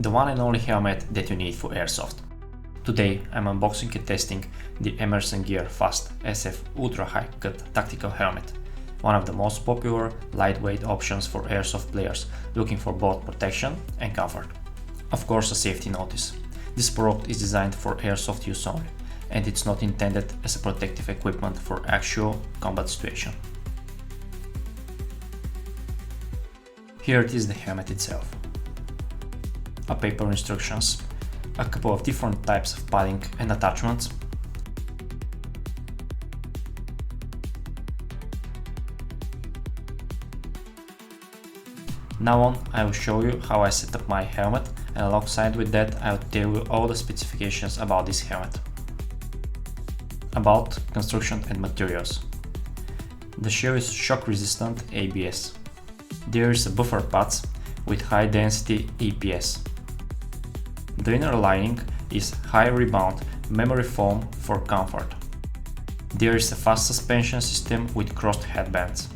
the one and only helmet that you need for airsoft. Today I'm unboxing and testing the Emersongear Fast SF Ultra High Cut Tactical Helmet, one of the most popular lightweight options for airsoft players looking for both protection and comfort. Of course, a safety notice. This product is designed for airsoft use only, and it's not intended as a protective equipment for actual combat situation. Here it is, the helmet itself. A paper instructions, a couple of different types of padding and attachments, Now on, I will show you how I set up my helmet, and alongside with that I will tell you all the specifications about this helmet. About construction and materials. The shell is shock resistant ABS. There is a buffer pads with high density EPS. The inner lining is high rebound memory foam for comfort. There is a fast suspension system with crossed headbands.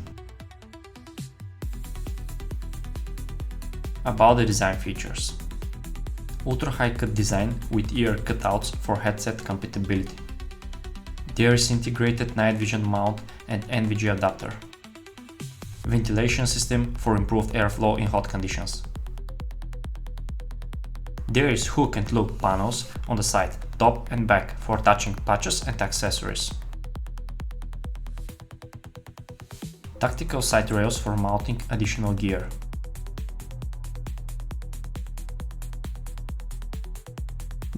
About the design features. Ultra high cut design with ear cutouts for headset compatibility. There is integrated night vision mount and NVG adapter. Ventilation system for improved airflow in hot conditions. There is hook and loop panels on the side, top and back for attaching patches and accessories. Tactical side rails for mounting additional gear.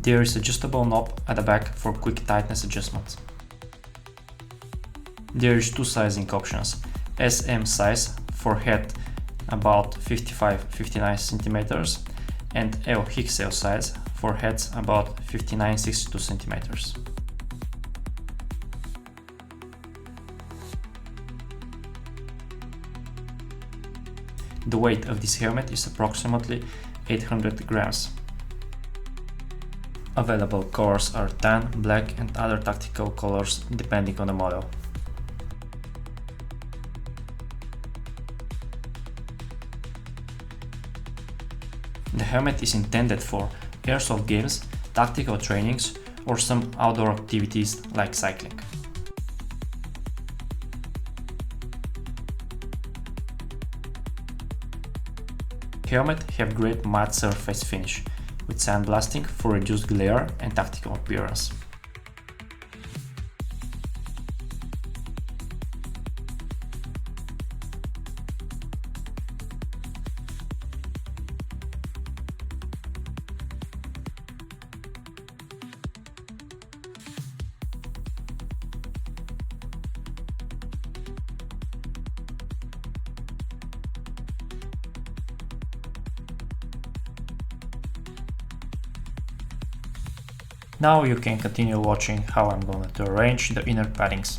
There is adjustable knob at the back for quick tightness adjustments. There is two sizing options, SM size for head about 55-59 cm and L XL size for heads about 59-62 cm. The weight of this helmet is approximately 800 grams. Available colors are tan, black and other tactical colors depending on the model. The helmet is intended for airsoft games, tactical trainings or some outdoor activities like cycling. Helmet have great matte surface finish, with sandblasting for reduced glare and tactical appearance. Now you can continue watching how I'm going to arrange the inner paddings.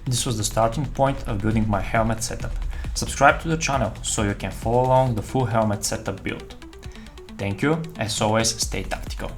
This was the starting point of building my helmet setup. Subscribe to the channel so you can follow along the full helmet setup build. Thank you, as always, stay tactical.